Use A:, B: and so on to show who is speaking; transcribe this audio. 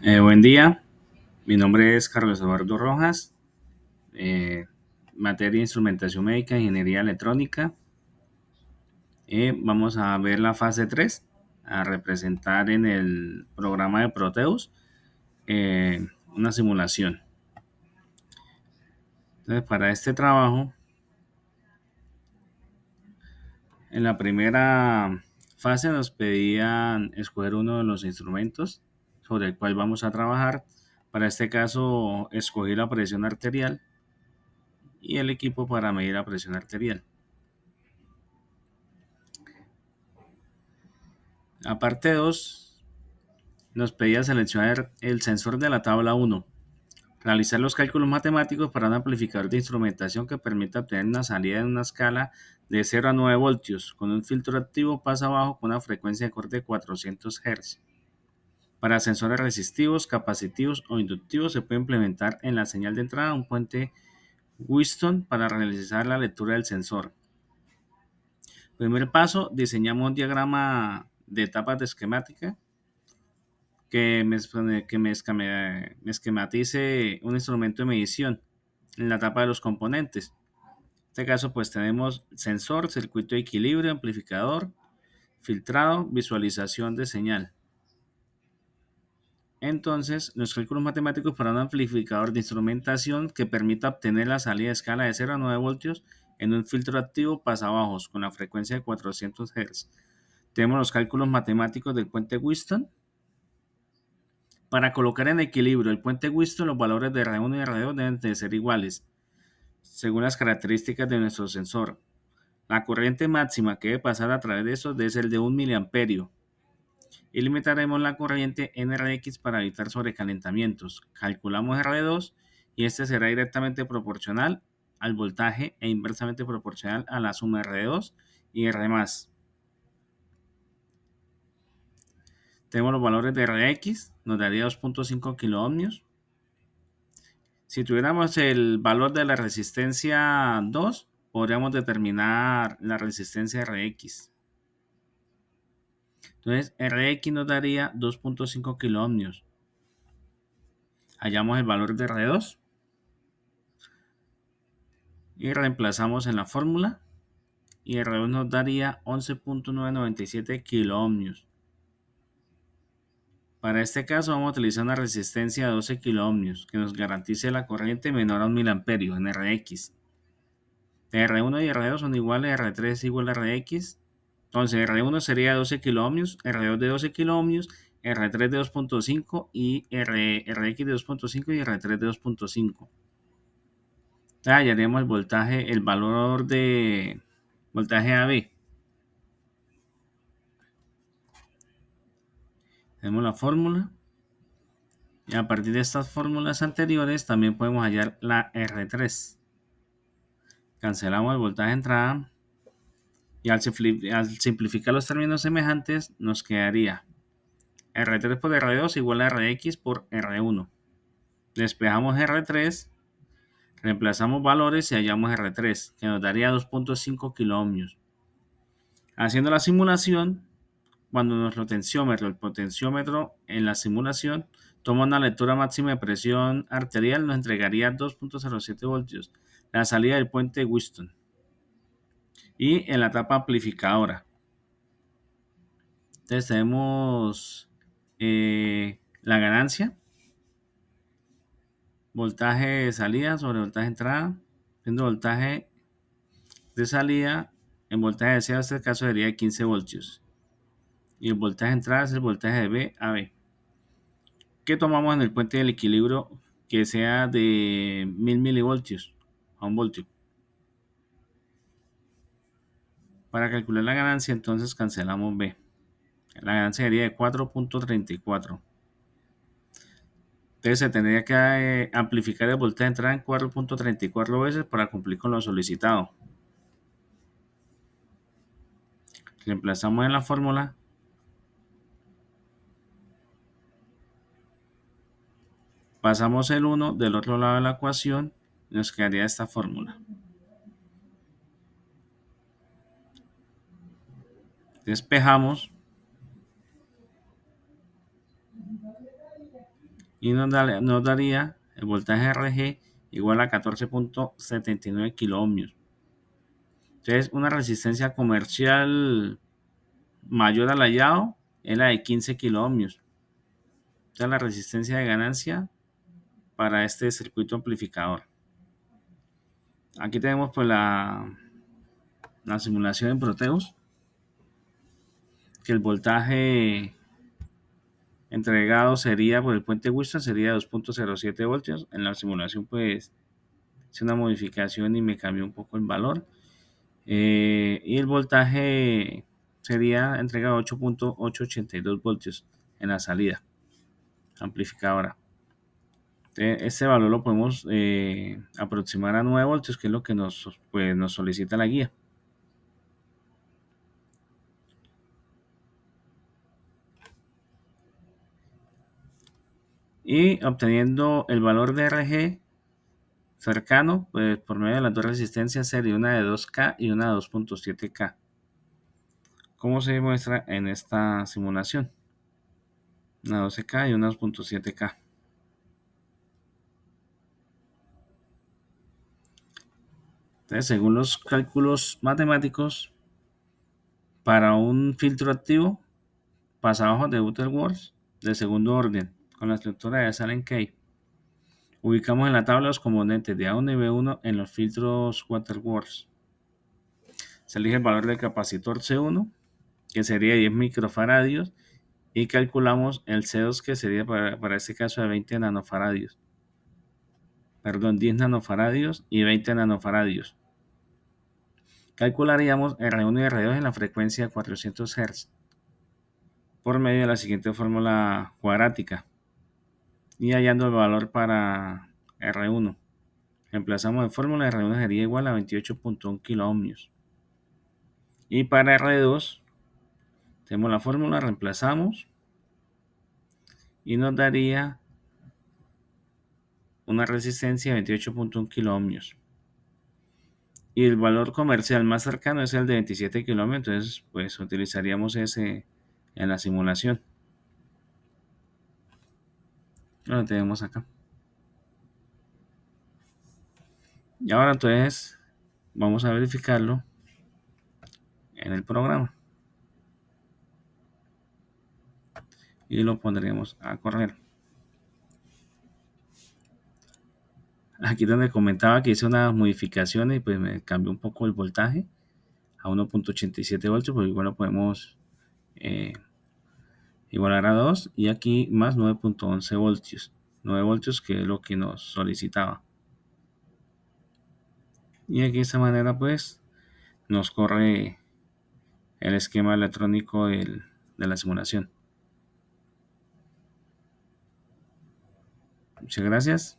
A: Buen día, mi nombre es Carlos Eduardo Rojas, eh, materia de instrumentación médica, ingeniería electrónica. Vamos a ver la fase 3, a representar en el programa de Proteus una simulación. Entonces, para este trabajo, en la primera fase nos pedían escoger uno de los instrumentos sobre el cual vamos a trabajar. Para este caso, escogí la presión arterial y el equipo para medir la presión arterial. La parte 2 nos pedía seleccionar el sensor de la tabla 1, realizar los cálculos matemáticos para un amplificador de instrumentación que permita obtener una salida en una escala de 0 a 9 voltios con un filtro activo pasa abajo con una frecuencia de corte de 400 Hz. Para sensores resistivos, capacitivos o inductivos se puede implementar en la señal de entrada un puente Wheatstone para realizar la lectura del sensor. Primer paso, diseñamos un diagrama de etapas de esquemática que me esquematice un instrumento de medición en la etapa de los componentes. En este caso, pues tenemos sensor, circuito de equilibrio, amplificador, filtrado, visualización de señal. Entonces, los cálculos matemáticos para un amplificador de instrumentación que permita obtener la salida de escala de 0 a 9 voltios en un filtro activo pasabajos con la frecuencia de 400 Hz. Tenemos los cálculos matemáticos del puente Wheatstone. Para colocar en equilibrio el puente Wheatstone, los valores de R1 y R2 deben de ser iguales, según las características de nuestro sensor. La corriente máxima que debe pasar a través de estos debe ser de 1 miliamperio. Y limitaremos la corriente en Rx para evitar sobrecalentamientos. Calculamos R2 y este será directamente proporcional al voltaje e inversamente proporcional a la suma R2 y R+. Tenemos los valores de Rx, nos daría 2.5 kiloohmios. Si tuviéramos el valor de la resistencia 2, podríamos determinar la resistencia Rx. Entonces, Rx nos daría 2.5 kiloohmios. Hallamos el valor de R2 y reemplazamos en la fórmula y R2 nos daría 11.997 kiloohmios. Para este caso vamos a utilizar una resistencia de 12 kiloohmios que nos garantice la corriente menor a 1 miliamperio en Rx. R1 y R2 son iguales, R3 es igual a Rx. Entonces R1 sería 12 kiloohmios, R2 de 12 kiloohmios, R3 de 2.5 y Rx de 2.5 y R3 de 2.5. Hallaríamos el voltaje, el valor de voltaje AB. Tenemos la fórmula. Y a partir de estas fórmulas anteriores también podemos hallar la R3. Cancelamos el voltaje de entrada y al simplificar los términos semejantes nos quedaría R3 por R2 igual a Rx por R1. Despejamos R3, reemplazamos valores y hallamos R3, que nos daría 2.5 kiloohmios. Haciendo la simulación, cuando nuestro tensiómetro, el potenciómetro en la simulación, toma una lectura máxima de presión arterial, nos entregaría 2.07 voltios, la salida del puente Wheatstone. Y en la etapa amplificadora, entonces tenemos la ganancia, voltaje de salida sobre voltaje de entrada, siendo voltaje de salida en voltaje de salida, en este caso sería de 15 voltios. Y el voltaje de entrada es el voltaje de B a B. ¿Qué tomamos en el puente del equilibrio que sea de 1000 milivoltios a 1 voltio? Para calcular la ganancia, entonces cancelamos B. La ganancia sería de 4.34. Entonces se tendría que amplificar el voltaje de entrada en 4.34 veces para cumplir con lo solicitado. Reemplazamos en la fórmula. Pasamos el 1 del otro lado de la ecuación y nos quedaría esta fórmula. Despejamos. y nos daría el voltaje RG igual a 14.79 kiloohmios. Entonces, una resistencia comercial mayor al hallado es la de 15 kiloohmios. Esta es la resistencia de ganancia para este circuito amplificador. Aquí tenemos pues la simulación en Proteus, que el voltaje entregado sería por el puente Wilson sería 2.07 voltios. En la simulación pues hice una modificación y me cambió un poco el valor. Y el voltaje sería entregado 8.882 voltios en la salida amplificadora. Este valor lo podemos aproximar a 9 voltios, que es lo que nos solicita la guía. Y obteniendo el valor de RG cercano, pues por medio de las dos resistencias sería una de 2K y una de 2.7K. ¿Cómo se muestra en esta simulación? Una 12K y una 2.7K. Entonces, según los cálculos matemáticos, para un filtro activo, pasabajos de Butterworth de segundo orden, con la estructura de Sallen-Key, ubicamos en la tabla los componentes de A1 y B1 en los filtros Butterworth. Se elige el valor del capacitor C1, que sería 10 microfaradios, y calculamos el C2, que sería para este caso de 20 nanofaradios. Perdón, 10 nanofaradios y 20 nanofaradios. Calcularíamos R1 y R2 en la frecuencia de 400 Hz por medio de la siguiente fórmula cuadrática y hallando el valor para R1. Reemplazamos de fórmula, R1 sería igual a 28.1 kiloohmios. Y para R2 tenemos la fórmula, reemplazamos y nos daría una resistencia de 28.1 kiloohmios. Y el valor comercial más cercano es el de 27 kilómetros, entonces pues utilizaríamos ese en la simulación. Lo tenemos acá. Y ahora entonces vamos a verificarlo en el programa. Y lo pondremos a correr. Aquí donde comentaba que hice unas modificaciones y pues me cambió un poco el voltaje a 1.87 voltios, pues igual lo podemos igualar a 2 y aquí más 9.11 voltios. 9 voltios que es lo que nos solicitaba. Y aquí de esta manera pues nos corre el esquema electrónico de la simulación. Muchas gracias.